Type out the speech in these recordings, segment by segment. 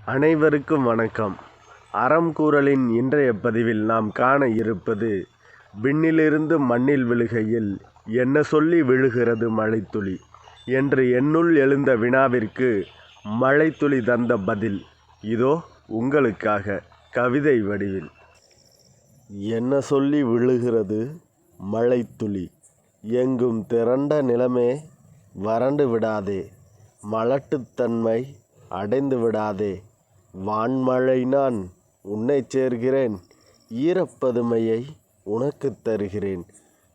அனைவருக்கும் வணக்கம். அறம்கூறலின் இன்றைய பதிவில் நாம் காண இருப்பது, விண்ணிலிருந்து மண்ணில் விழுகையில் என்ன சொல்லி விழுகிறது மழைத்துளி என்று என்னுள் எழுந்த வினாவிற்கு மழைத்துளி தந்த பதில் இதோ உங்களுக்காக கவிதை வடிவில். என்ன சொல்லி விழுகிறது மழைத்துளி? எங்கும் திரண்ட நிலமே வறண்டு விடாதே, மலட்டுத்தன்மை அடைந்து விடாதே. வான்மழை நான் உன்னைச் சேர்கிறேன், ஈரப்பதுமையை உனக்குத் தருகிறேன்.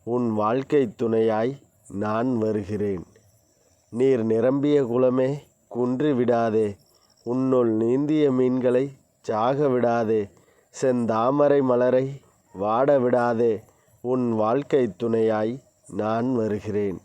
உன் வாழ்க்கை துணையாய் நான் வருகிறேன். நீர் நிரம்பிய குளமே குன்றி விடாதே, உன்னுள் நீந்திய மீன்களை சாக விடாதே. செந்தாமரை மலரை வாட விடாதே, உன் வாழ்க்கை துணையாய் நான் வருகிறேன்.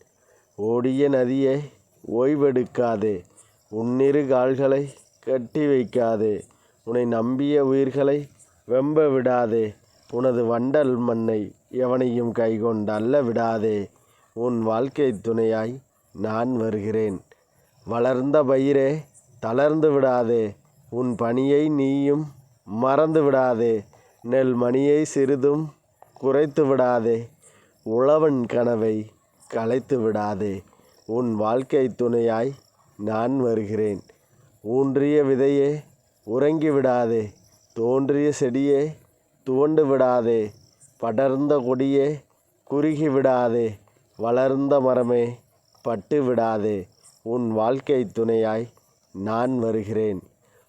ஓடிய நதியே ஓய்வெடுக்காதே, உன்னிரு கால்களை கட்டி வைக்காதே. உன்னை நம்பிய உயிர்களை வெம்ப விடாதே, உனது வண்டல் மண்ணை எவனையும் கைகொண்டு அள்ள விடாதே. உன் வாழ்க்கை துணையாய் நான் வருகிறேன். வளர்ந்த பயிரே தளர்ந்து விடாதே, உன் பணியை நீயும் மறந்து விடாதே. நெல் மணியை சிறிதும் குறைத்து விடாதே, உழவன் கனவை கலைத்து விடாதே. உன் வாழ்க்கை துணையாய் நான் வருகிறேன். ஊன்றிய விதையே உறங்கி விடாதே, தோன்றிய செடியே துவண்டு விடாதே. படர்ந்த கொடியே குறுகி விடாதே, வளர்ந்த மரமே பட்டு விடாதே. உன் வாழ்க்கை துணையாய் நான் வருகிறேன்.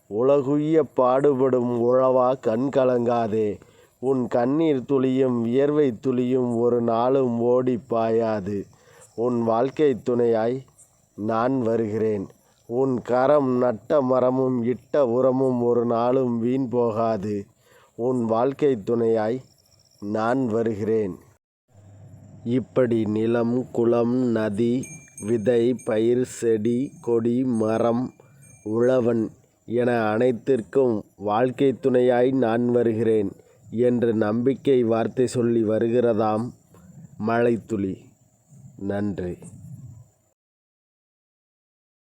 உலகுய்ய பாடுபடும் உழவா கண் கலங்காதே, உன் கண்ணீர் துளியும் வியர்வை துளியும் ஒரு நாளும் ஓடி பாயாது. உன் வாழ்க்கை துணையாய் நான் வருகிறேன். உன் கரம் நட்ட மரமும் இட்ட உரமும் ஒரு நாளும் வீண் போகாது. உன் வாழ்க்கை துணையாய் நான் வருகிறேன். இப்படி நிலம், குளம், நதி, விதை, பயிர், செடி, கொடி, மரம், உழவன் என அனைத்திற்கும் வாழ்க்கை துணையாய் நான் வருகிறேன் என்று நம்பிக்கை வார்த்தை சொல்லி வருகிறதாம் மழைத்துளி. நன்றி.